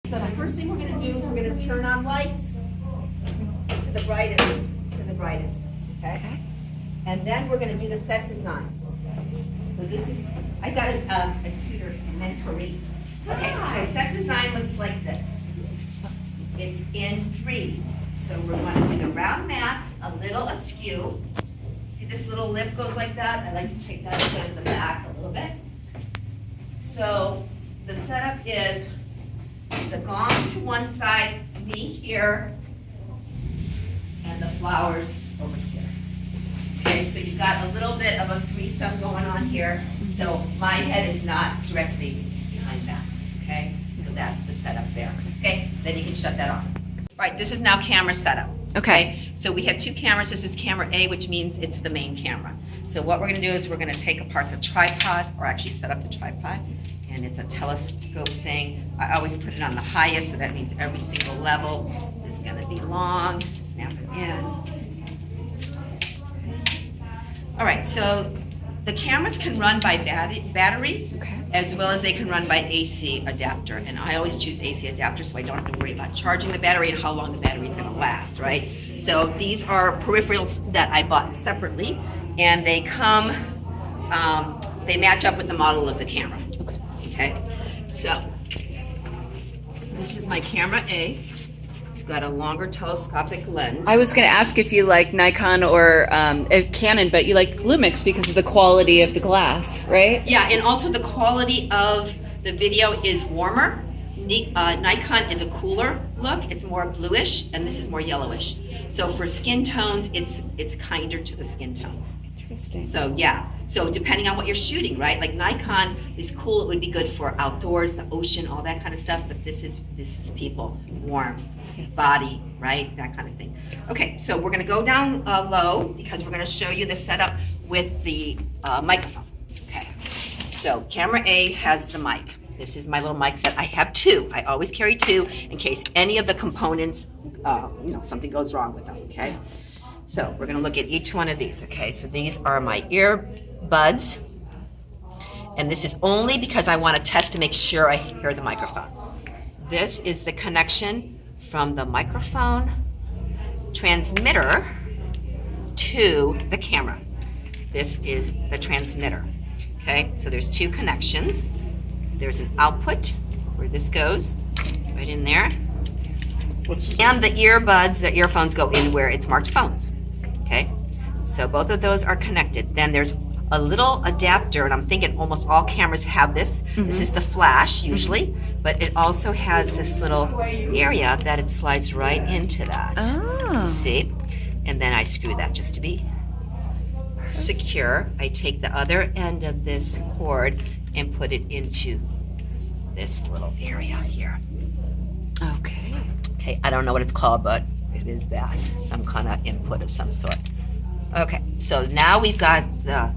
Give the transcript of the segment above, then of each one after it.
So the first thing we're gonna do is we're gonna turn on lights to the brightest, okay? And then we're gonna do the set design. So this is, I got a tutor, a mentoree. Okay, so set design looks like this. It's in threes. So we're gonna do the round mat, a little askew. See this little lip goes like that? I like to take that and put it in the back a little bit. So the setup is the gong to one side, me here, and the flowers over here. Okay, so you've got a little bit of a threesome going on here. So my head is not directly behind that, okay? So that's the setup there, okay? Then you can shut that off. All right, this is now camera setup. Okay, so we have two cameras. This is camera A, which means it's the main camera. So what we're gonna do is we're gonna take apart the tripod, or actually set up the tripod, and it's a telescope thing. I always put it on the highest, so that means every single level is gonna be long. Snap it in. All right, so the cameras can run by battery, as well as they can run by AC adapter. And I always choose AC adapter so I don't have to worry about charging the battery and how long the battery is gonna last, right? So these are peripherals that I bought separately, and they come, they match up with the model of the camera. Okay, so this is my camera A. It's got a longer telescopic lens. I was going to ask if you like Nikon or Canon, but you like Lumix because of the quality of the glass, right? Yeah, and also the quality of the video is warmer. Nikon is a cooler look. It's more bluish, and this is more yellowish. So for skin tones, it's kinder to the skin tones. Interesting. So yeah, so depending on what you're shooting, right? Like Nikon is cool. It would be good for outdoors, the ocean, all that kind of stuff. But this is people, warmth, body, right? That kind of thing. Okay, so we're gonna go down low because we're gonna show you the setup with the microphone. Okay, so camera A has the mic. This is my little mic set. I have two. I always carry two in case any of the components, something goes wrong with them, okay? So we're gonna look at each one of these, okay? So these are my earbuds. And this is only because I wanna test to make sure I hear the microphone. This is the connection from the microphone transmitter to the camera. This is the transmitter, okay? So there's two connections. There's an output where this goes, right in there. And the earbuds, the earphones go in where it's marked phones, okay? So both of those are connected. Then there's a little adapter, and I'm thinking almost all cameras have this. This is the flash usually, but it also has this little area that it slides right into that. Oh. See? And then I screw that just to be secure. I take the other end of this cord and put it into this little area here. Okay. Okay, I don't know what it's called, but it is that. Some kind of input of some sort. Okay, so now we've got the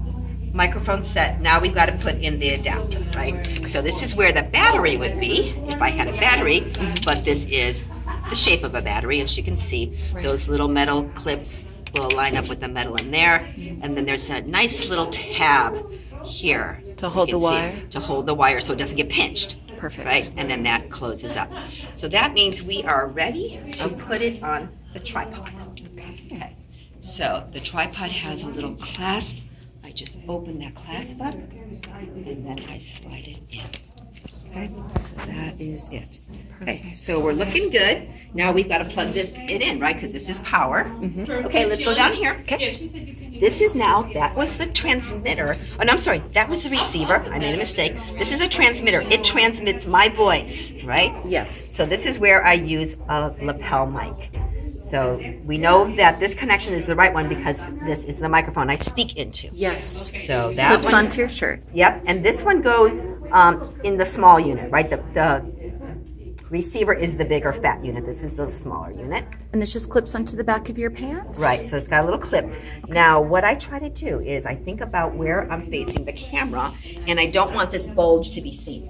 microphone set. Now we've got to put in the adapter, right? So this is where the battery would be, if I had a battery, but this is the shape of a battery, as you can see. Those little metal clips will line up with the metal in there, and then there's a nice little tab here. To hold the wire? To hold the wire so it doesn't get pinched. Perfect. Right, and then that closes up. So that means we are ready to put it on the tripod. Okay. So the tripod has a little clasp. I just open that clasp up, and then I slide it in. Okay, so that is it. Okay, so we're looking good. Now we've got to plug it in, right? Because this is power. Okay, let's go down here. Okay. This is now, that was the transmitter. Oh, no, I'm sorry, that was the receiver. I made a mistake. This is a transmitter. It transmits my voice, right? Yes. So this is where I use a lapel mic. So we know that this connection is the right one because this is the microphone I speak into. Yes. So that Clips one, onto your shirt. Yep, and this one goes in the small unit, right? The receiver is the bigger fat unit. This is the smaller unit. And this just clips onto the back of your pants? Right, so it's got a little clip. Now, what I try to do is I think about where I'm facing the camera, and I don't want this bulge to be seen.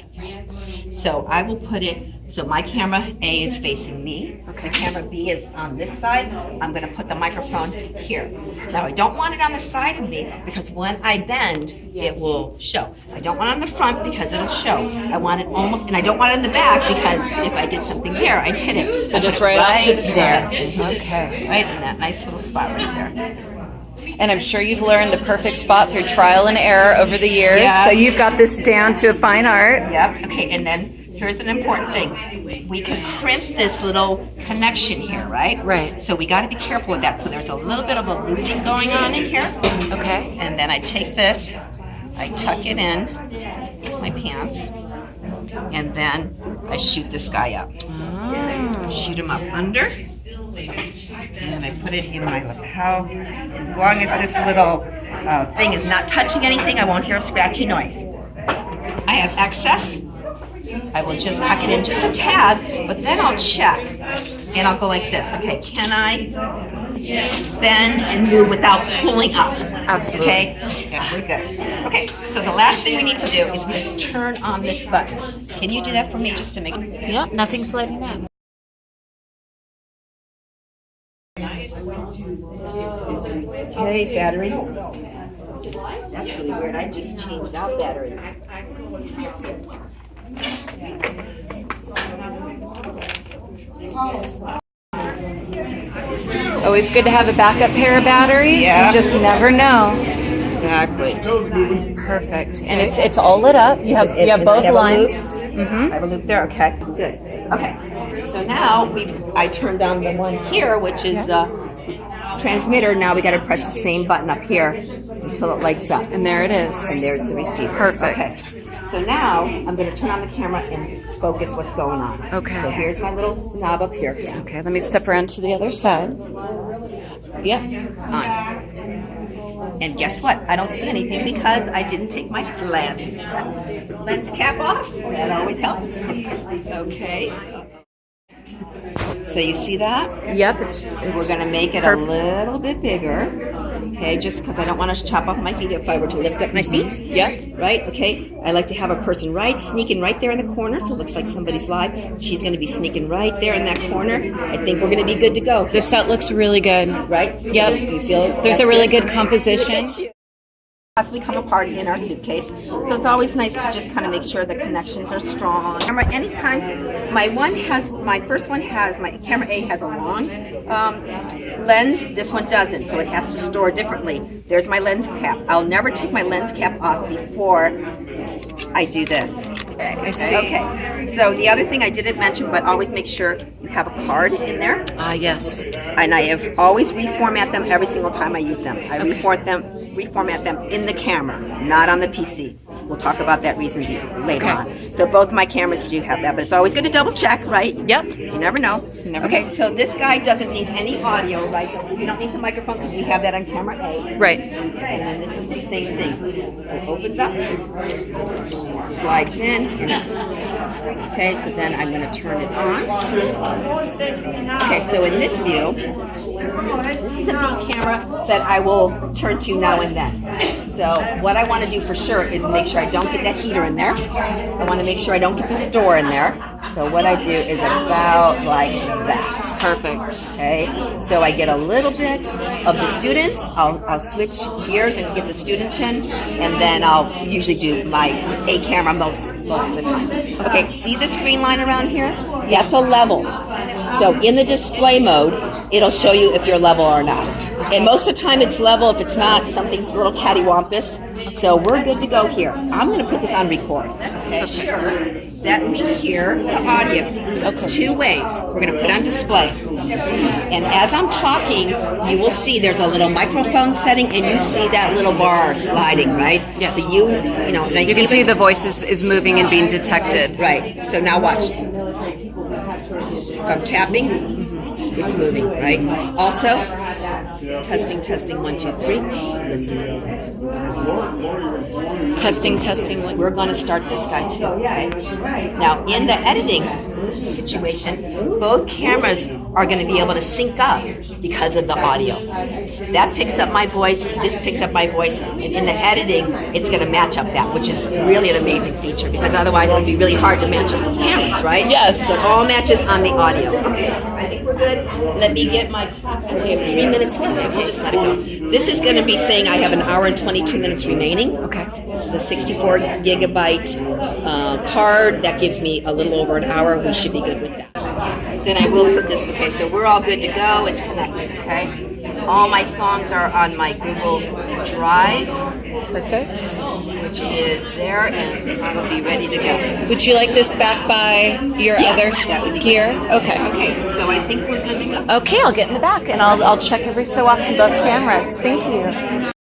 So I will put it, so my camera A is facing me. Okay. The camera B is on this side. I'm gonna put the microphone here. Now, I don't want it on the side of me because when I bend, it will show. I don't want it on the front because it'll show. I want it almost, and I don't want it in the back because if if I did something there, I'd hit it. So just right off to the side. there. Okay. Right in that nice little spot right there. And I'm sure you've learned the perfect spot through trial and error over the years. Yes. So you've got this down to a fine art. Yep. Okay, and then here's an important thing. We can crimp this little connection here, right? Right. So we got to be careful with that. So there's a little bit of a looping going on in here. Okay. And then I take this, I tuck it in to my pants, and then I shoot this guy up. Ah. Shoot him up under, and then I put it in my lapel. As long as this little thing is not touching anything, I won't hear a scratchy noise. I have excess. I will just tuck it in just a tad, but then I'll check, and I'll go like this. Okay, can I bend and move without pulling up? Absolutely. Okay, we're good. Okay, so the last thing we need to do is we need to turn on this button. Can you do that for me just to make Yep, nothing's lighting up. Okay, batteries. That's really weird. I just changed out batteries. Always good to have a backup pair of batteries. Yeah. You just never know. Exactly. Perfect. And it's all lit up. You have both lines. I have a loop there. Okay. Good. Okay. So now I turned on the one here, which is the transmitter. Now we got to press the same button up here until it lights up. And there it is. And there's the receiver. Perfect. Okay. So now I'm going to turn on the camera and focus what's going on. Okay. So here's my little knob up here. Okay, let me step around to the other side. Yep. On. And guess what? I don't see anything because I didn't take my lens cap off. That always helps. Okay. So you see that? Yep, it's We're going to make it perfect. a little bit bigger. Okay, just because I don't want to chop off my feet if I were to lift up my feet. Yep. Right? Okay. I like to have a person sneaking right there in the corner, so it looks like somebody's live. She's going to be sneaking right there in that corner. I think we're going to be good to go. The set looks really good. Right? Yep. So you feel There's that's a really good composition. Possibly come apart in our suitcase, so it's always nice to just kind of make sure the connections are strong. Camera, anytime my first one has my camera A has a long lens. This one doesn't, so it has to store differently. There's my lens cap. I'll never take my lens cap off before I do this. Okay. I see. Okay. So the other thing I didn't mention, but always make sure you have a card in there. Ah, yes. And I have always reformat them every single time I use them. I reformat them in the camera, not on the PC. We'll talk about that reason later on. So both my cameras do have that, but it's always good to double check, right? Yep. You never know. Okay, so this guy doesn't need any audio, right? You don't need the microphone because we have that on camera A. Right. And then this is the same thing. It opens up, slides in. Okay, so then I'm going to turn it on. Okay, so in this view, this is a main camera that I will turn to now and then. So what I want to do for sure is make sure I don't get that heater in there. I want to make sure I don't get this door in there. So what I do is about like that. Perfect. Okay, so I get a little bit of the students. I'll switch gears and get the students in, and then I'll usually do my A camera most of the time. Okay, see this green line around here? That's a level. So in the display mode, it'll show you if you're level or not. And most of the time it's level. If it's not, something's a little cattywampus. So we're good to go here. I'm going to put this on record. Okay, sure. That we hear the audio. Okay. Two ways. We're going to put on display. And as I'm talking, you will see there's a little microphone setting, and you see that little bar sliding, right? Yes. So you know. You can see the voice is moving and being detected. Right. So now watch. If I'm tapping, it's moving, right? Also, testing, 1, 2, 3. Listen. Testing, 1. We're going to start this guy too. Okay? Now, in the editing situation, both cameras are going to be able to sync up because of the audio. That picks up my voice, this picks up my voice, and in the editing, it's going to match up that, which is really an amazing feature, because otherwise it would be really hard to match up the cameras, right? Yes. So it all matches on the audio. Okay, I think we're good. Let me get my, we have 3 minutes left. We'll just let it go. This is going to be saying I have an hour and 22 minutes remaining. Okay. This is a 64 gigabyte card. That gives me a little over an hour. We should be good with that. Then I will put this, okay, so we're all good to go. It's connected, okay? All my songs are on my Google Drive, Perfect. which is there, and I will be ready to go. Would you like this back by your other that would be gear? Okay. Okay, so I think we're good to go. Okay, I'll get in the back and I'll check every so often both cameras. Thank you.